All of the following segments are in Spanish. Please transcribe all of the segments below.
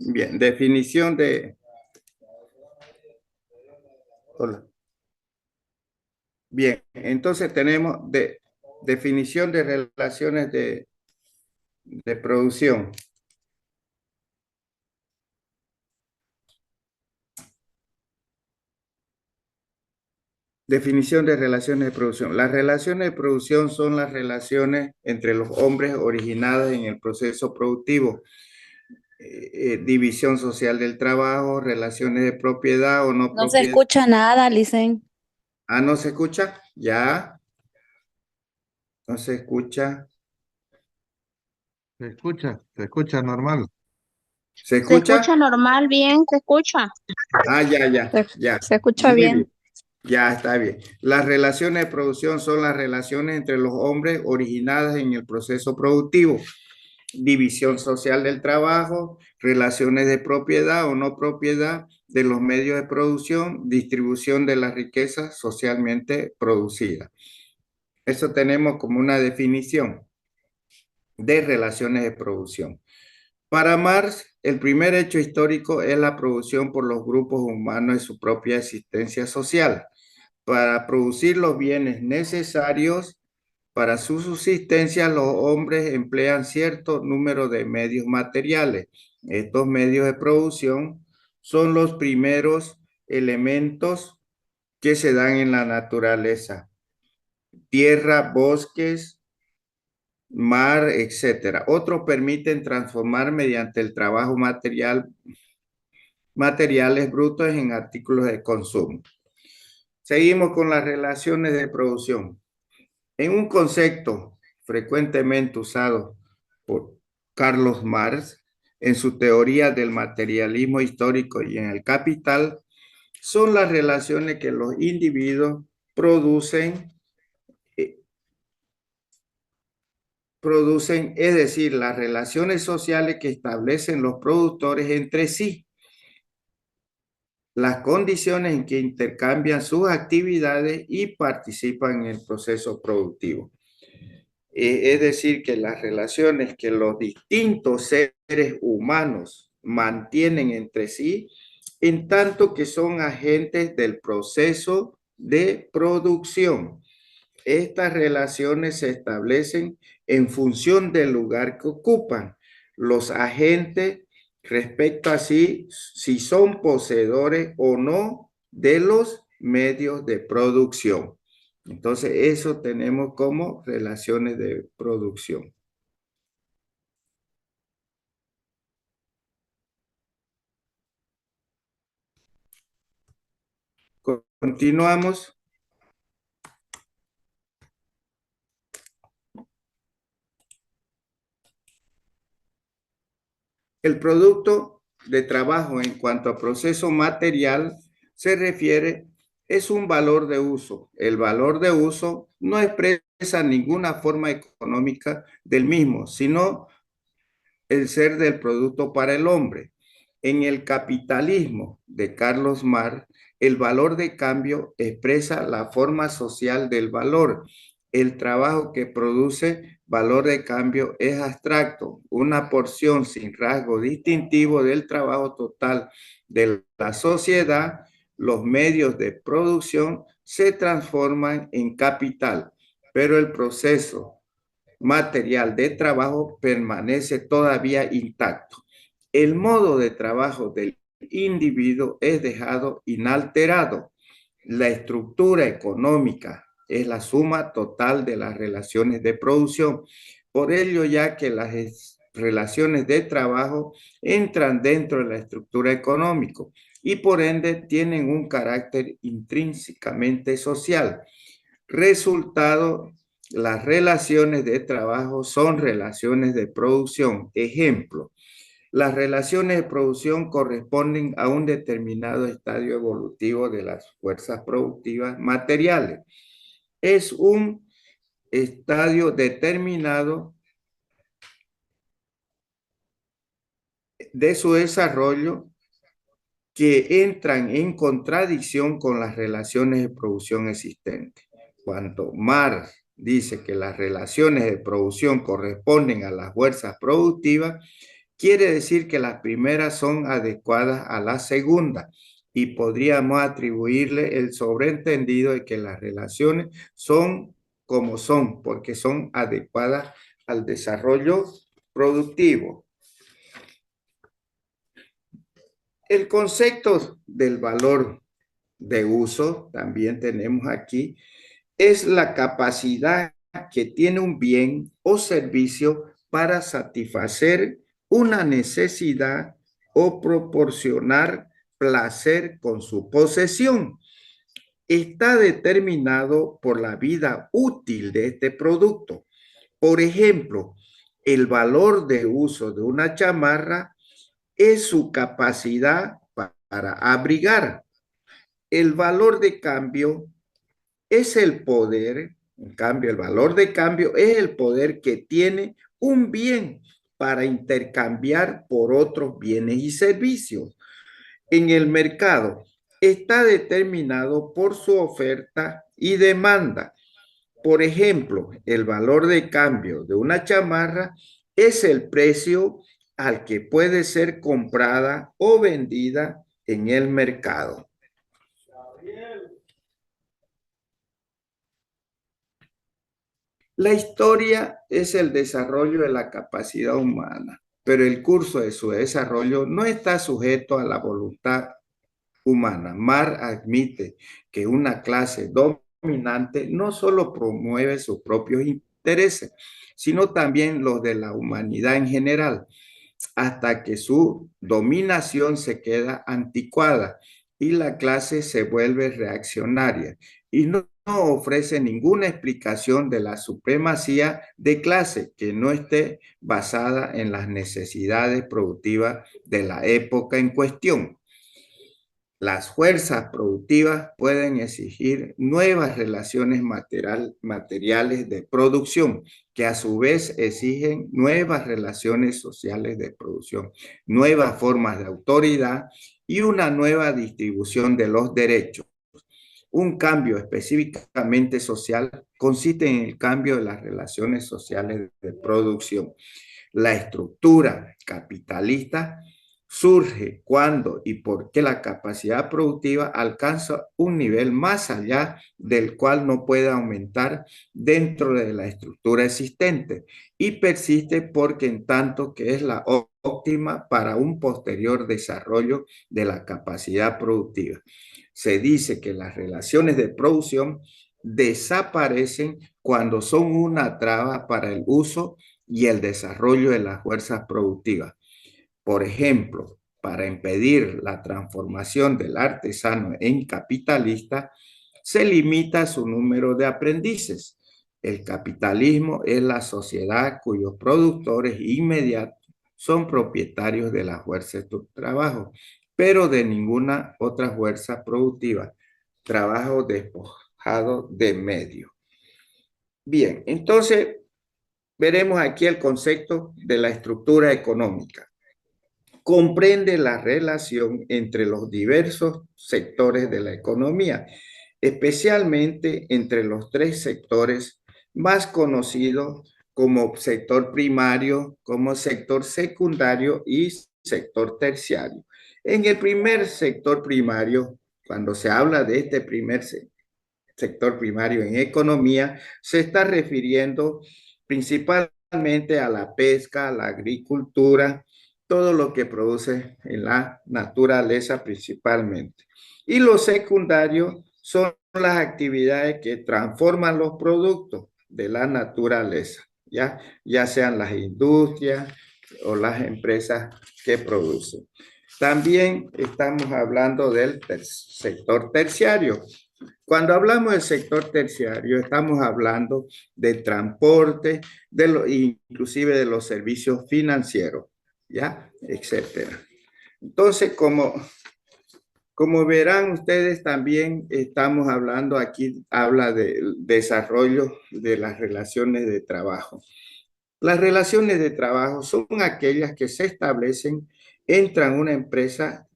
Bien, definición de... Hola. Bien, entonces tenemos definición de relaciones de producción. Definición de relaciones de producción. Las relaciones de producción son las relaciones entre los hombres originadas en el proceso productivo. División social del trabajo, relaciones de propiedad o no No se propiedad. escucha nada, Licen. Ah, ¿no se escucha? Ya, no se escucha. Se escucha normal. ¿Se Se escucha? escucha normal, bien, se escucha. Ah, ya, ya, Se, ya. se escucha Muy bien. bien. Ya está bien. Las relaciones de producción son las relaciones entre los hombres originadas en el proceso productivo. División social del trabajo, relaciones de propiedad o no propiedad de los medios de producción, distribución de la riqueza socialmente producida. Eso tenemos como una definición de relaciones de producción. Para Marx, el primer hecho histórico es la producción por los grupos humanos de su propia existencia social, para producir los bienes necesarios para su subsistencia. Los hombres emplean cierto número de medios materiales. Estos medios de producción son los primeros elementos que se dan en la naturaleza: tierra, bosques, mar, etcétera. Otros permiten transformar mediante el trabajo materiales brutos en artículos de consumo. Seguimos con las relaciones de producción. En un concepto frecuentemente usado por Carlos Marx en su teoría del materialismo histórico y en el Capital, son las relaciones que los individuos producen, es decir, las relaciones sociales que establecen los productores entre sí, las condiciones en que intercambian sus actividades y participan en el proceso productivo. Es decir, que las relaciones que los distintos seres humanos mantienen entre sí, en tanto que son agentes del proceso de producción. Estas relaciones se establecen en función del lugar que ocupan los agentes respecto a si son poseedores o no de los medios de producción. Entonces, eso tenemos como relaciones de producción. Continuamos. El producto de trabajo en cuanto a proceso material se refiere, es un valor de uso. El valor de uso no expresa ninguna forma económica del mismo, sino el ser del producto para el hombre. En el capitalismo de Carlos Marx, el valor de cambio expresa la forma social del valor. El trabajo que produce valor de cambio es abstracto, una porción sin rasgo distintivo del trabajo total de la sociedad. Los medios de producción se transforman en capital, pero el proceso material de trabajo permanece todavía intacto. El modo de trabajo del individuo es dejado inalterado. La estructura económica es la suma total de las relaciones de producción. Por ello, ya que las relaciones de trabajo entran dentro de la estructura económica y por ende tienen un carácter intrínsecamente social. Resultado: las relaciones de trabajo son relaciones de producción. Ejemplo: las relaciones de producción corresponden a un determinado estadio evolutivo de las fuerzas productivas materiales. Es un estadio determinado de su desarrollo que entran en contradicción con las relaciones de producción existentes. Cuando Marx dice que las relaciones de producción corresponden a las fuerzas productivas, quiere decir que las primeras son adecuadas a la segunda y podríamos atribuirle el sobreentendido de que las relaciones son como son, porque son adecuadas al desarrollo productivo. El concepto del valor de uso, también tenemos aquí, es la capacidad que tiene un bien o servicio para satisfacer una necesidad o proporcionar placer con su posesión. Está determinado por la vida útil de este producto. Por ejemplo, el valor de uso de una chamarra es su capacidad para abrigar. El valor de cambio es el poder, en cambio, el valor de cambio es el poder que tiene un bien para intercambiar por otros bienes y servicios. En el mercado está determinado por su oferta y demanda. Por ejemplo, el valor de cambio de una chamarra es el precio al que puede ser comprada o vendida en el mercado. La historia es el desarrollo de la capacidad humana, pero el curso de su desarrollo no está sujeto a la voluntad humana. Marx admite que una clase dominante no solo promueve sus propios intereses, sino también los de la humanidad en general, hasta que su dominación se queda anticuada y la clase se vuelve reaccionaria y no ofrece ninguna explicación de la supremacía de clase que no esté basada en las necesidades productivas de la época en cuestión. Las fuerzas productivas pueden exigir nuevas relaciones materiales de producción, que a su vez exigen nuevas relaciones sociales de producción, nuevas formas de autoridad y una nueva distribución de los derechos. Un cambio específicamente social consiste en el cambio de las relaciones sociales de producción. La estructura capitalista surge cuando y porque la capacidad productiva alcanza un nivel más allá del cual no puede aumentar dentro de la estructura existente y persiste porque en tanto que es la óptima para un posterior desarrollo de la capacidad productiva. Se dice que las relaciones de producción desaparecen cuando son una traba para el uso y el desarrollo de las fuerzas productivas. Por ejemplo, para impedir la transformación del artesano en capitalista, se limita su número de aprendices. El capitalismo es la sociedad cuyos productores inmediatos son propietarios de la fuerza de trabajo, pero de ninguna otra fuerza productiva. Trabajo despojado de medio. Bien, entonces veremos aquí el concepto de la estructura económica. Comprende la relación entre los diversos sectores de la economía, especialmente entre los tres sectores más conocidos como sector primario, como sector secundario y sector terciario. En el primer sector primario, cuando se habla de este primer sector primario en economía, se está refiriendo principalmente a la pesca, a la agricultura, todo lo que produce en la naturaleza principalmente. Y lo secundario son las actividades que transforman los productos de la naturaleza, ya sean las industrias o las empresas que producen. También estamos hablando del sector terciario. Cuando hablamos del sector terciario, estamos hablando del transporte, inclusive de los servicios financieros, ¿ya? Etcétera. Entonces, como verán ustedes, también estamos hablando aquí, habla del desarrollo de las relaciones de trabajo. Las relaciones de trabajo son aquellas que se establecen entre una empresa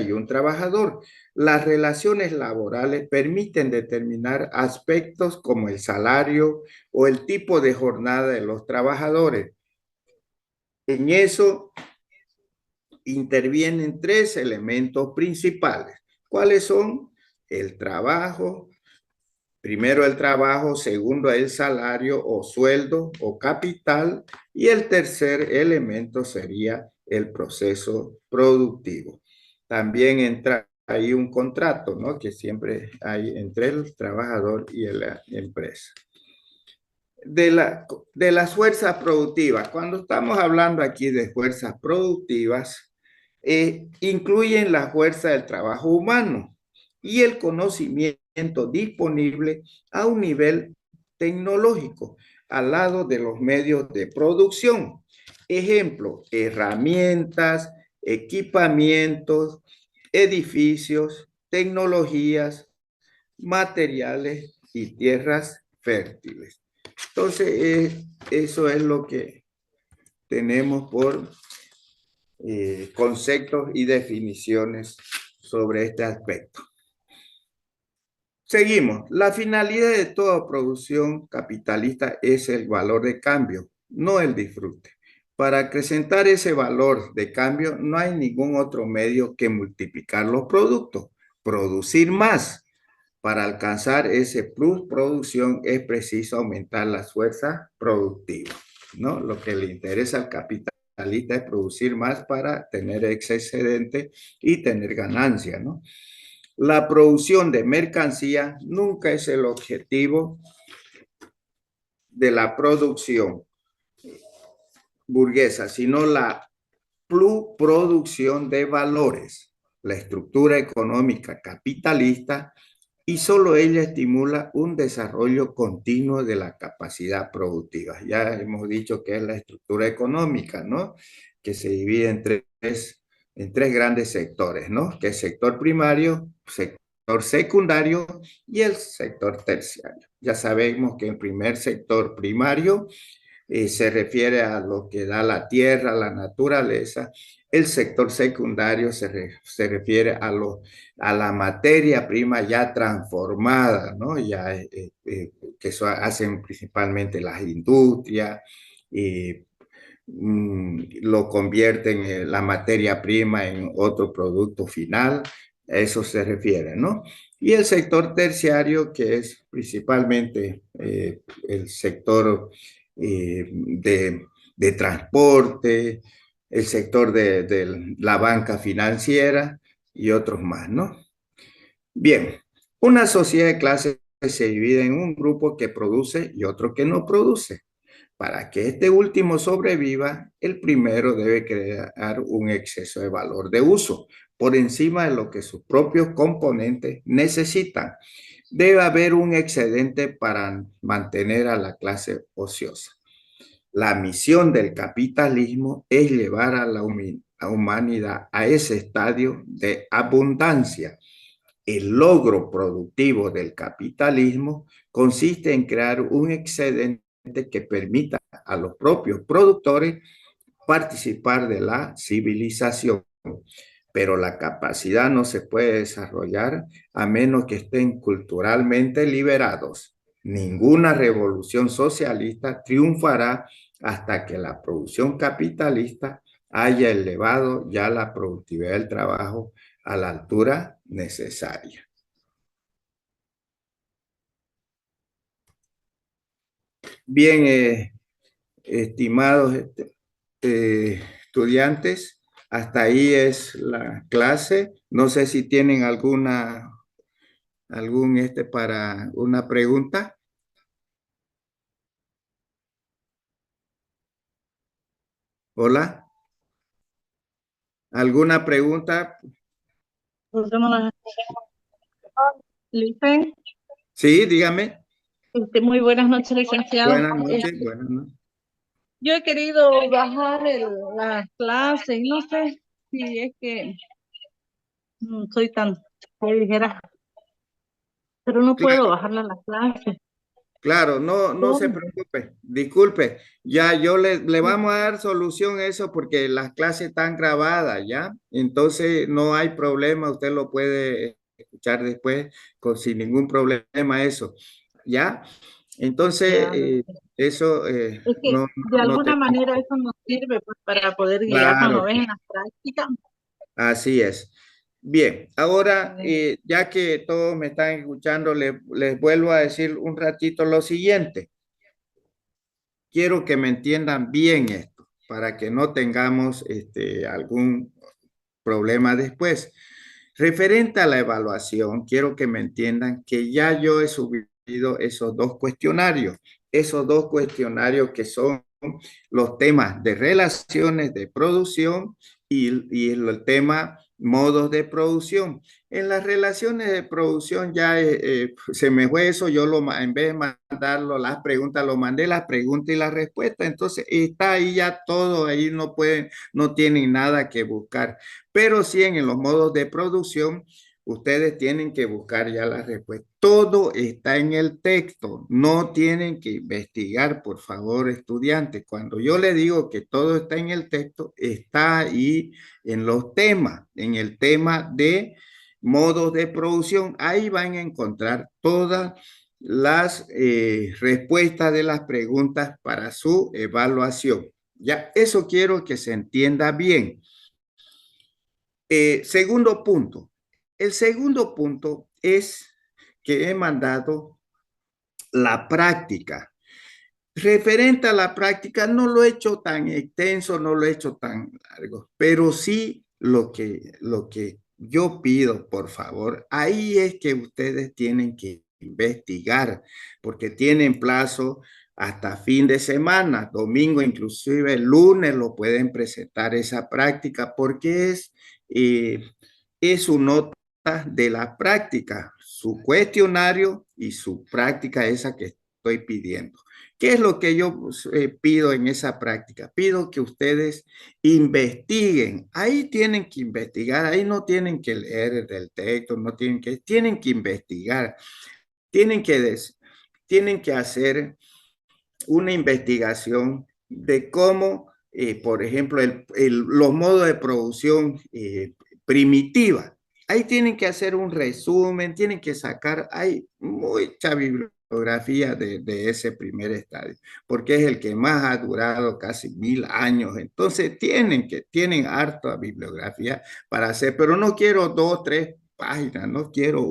y un trabajador. Las relaciones laborales permiten determinar aspectos como el salario o el tipo de jornada de los trabajadores. En eso intervienen tres elementos principales. ¿Cuáles son? El trabajo, primero el trabajo, segundo el salario o sueldo o capital, y el tercer elemento sería el proceso productivo. También entra ahí un contrato, ¿no? Que siempre hay entre el trabajador y la empresa. De las fuerzas productivas, cuando estamos hablando aquí de fuerzas productivas, incluyen la fuerza del trabajo humano y el conocimiento disponible a un nivel tecnológico al lado de los medios de producción. Ejemplo, herramientas, equipamientos, edificios, tecnologías, materiales y tierras fértiles. Entonces, eso es lo que tenemos por conceptos y definiciones sobre este aspecto. Seguimos. La finalidad de toda producción capitalista es el valor de cambio, no el disfrute. Para acrecentar ese valor de cambio, no hay ningún otro medio que multiplicar los productos, producir más. Para alcanzar ese plus producción es preciso aumentar las fuerzas productivas, ¿no? Lo que le interesa al capitalista es producir más para tener excedente y tener ganancia, ¿no? La producción de mercancía nunca es el objetivo de la producción burguesa, sino la producción de valores. La estructura económica capitalista y solo ella estimula un desarrollo continuo de la capacidad productiva. Ya hemos dicho que es la estructura económica, ¿no? Que se divide en tres grandes sectores, ¿no? Que es sector primario, sector secundario y el sector terciario. Ya sabemos que el primer sector primario se refiere a lo que da la tierra, la naturaleza. El sector secundario se refiere a la materia prima ya transformada, ¿no? Ya, que eso hacen principalmente las industrias y lo convierten en la materia prima en otro producto final. A eso se refiere, ¿no? Y el sector terciario, que es principalmente el sector de transporte, el sector de la banca financiera y otros más, ¿no? Bien, una sociedad de clases se divide en un grupo que produce y otro que no produce. Para que este último sobreviva, el primero debe crear un exceso de valor de uso por encima de lo que sus propios componentes necesitan. Debe haber un excedente para mantener a la clase ociosa. La misión del capitalismo es llevar a la humanidad a ese estadio de abundancia. El logro productivo del capitalismo consiste en crear un excedente que permita a los propios productores participar de la civilización. Pero la capacidad no se puede desarrollar a menos que estén culturalmente liberados. Ninguna revolución socialista triunfará hasta que la producción capitalista haya elevado ya la productividad del trabajo a la altura necesaria. Bien, estimados estudiantes, hasta ahí es la clase. No sé si tienen para una pregunta. Hola. ¿Alguna pregunta? Lice, Sí, dígame. muy buenas noches, licenciado. Buenas noches. Buenas noches. Yo he querido bajar las clases, no sé si es que soy tan ligera, pero no puedo Claro, bajarla las clases. claro, no se ¿Cómo? preocupe. Disculpe, ya yo le vamos a dar solución a eso porque las clases están grabadas, ¿ya? Entonces no hay problema, usted lo puede escuchar después sin ningún problema eso, ¿ya? Entonces, Ya. eso Es que no, de no alguna te... manera eso nos sirve pues, para poder guiarnos, ¿no Claro, ves? En las prácticas. así es. Bien, ahora, Sí. ya que todos me están escuchando, les vuelvo a decir un ratito lo siguiente. Quiero que me entiendan bien esto, para que no tengamos algún problema después. Referente a la evaluación, quiero que me entiendan que ya yo he subido esos dos cuestionarios que son los temas de relaciones de producción y el tema modos de producción. En las relaciones de producción ya se me fue eso, en vez de mandarlo las preguntas, lo mandé las preguntas y las respuestas, entonces está ahí ya todo, ahí no tienen nada que buscar. Pero sí en los modos de producción, ustedes tienen que buscar ya la respuesta. Todo está en el texto, no tienen que investigar, por favor, estudiantes. Cuando yo le digo que todo está en el texto, está ahí en los temas, en el tema de modos de producción. Ahí van a encontrar todas las respuestas de las preguntas para su evaluación. Ya, eso quiero que se entienda bien. Segundo punto. El segundo punto es que he mandado la práctica. Referente a la práctica, no lo he hecho tan extenso, no lo he hecho tan largo, pero sí lo que yo pido, por favor, ahí es que ustedes tienen que investigar, porque tienen plazo hasta fin de semana, domingo, inclusive el lunes lo pueden presentar esa práctica, porque eh, es su nota de la práctica, su cuestionario y su práctica esa que estoy pidiendo. ¿Qué es lo que yo pido en esa práctica? Pido que ustedes investiguen. Ahí tienen que investigar, ahí no tienen que leer del texto, tienen que investigar, tienen que, tienen que hacer una investigación de cómo, por ejemplo, los modos de producción primitiva. Ahí tienen que hacer un resumen, tienen que sacar, hay mucha bibliografía de ese primer estadio, porque es el que más ha durado casi 1000 años. Entonces tienen harta bibliografía para hacer, pero no quiero 2, 3 páginas, no quiero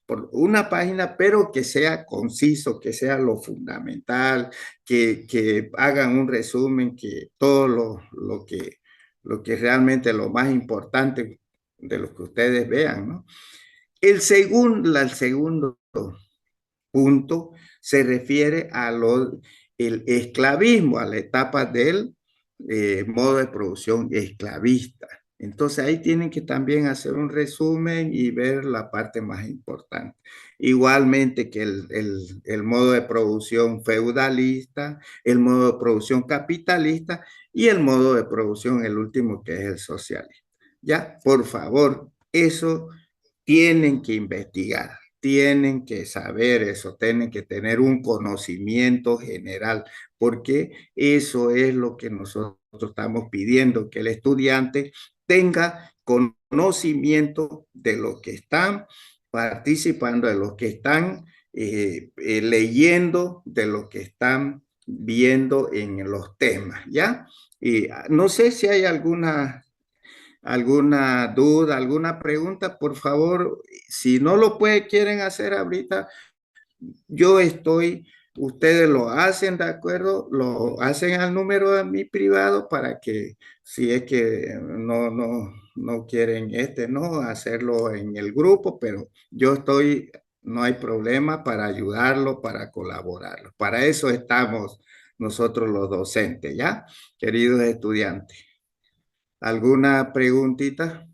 por una página, pero que sea conciso, que sea lo fundamental, que hagan un resumen, que todo lo que realmente lo más importante de lo que ustedes vean, ¿no? El segundo punto se refiere el esclavismo, a la etapa del modo de producción esclavista. Entonces ahí tienen que también hacer un resumen y ver la parte más importante. Igualmente que el modo de producción feudalista, el modo de producción capitalista y el modo de producción, el último que es el socialista. Ya, por favor, eso tienen que investigar, tienen que saber eso, tienen que tener un conocimiento general, porque eso es lo que nosotros estamos pidiendo, que el estudiante tenga conocimiento de lo que están participando, de lo que están leyendo, de lo que están viendo en los temas, ¿ya? Y no sé si hay alguna duda, alguna pregunta, por favor, si no quieren hacer ahorita, yo estoy, ustedes lo hacen, ¿de acuerdo? Lo hacen al número de mi privado para que si es que no quieren no hacerlo en el grupo, pero yo estoy, no hay problema para ayudarlo, para colaborarlo. Para eso estamos nosotros los docentes, ¿ya? Queridos estudiantes. ¿Alguna preguntita?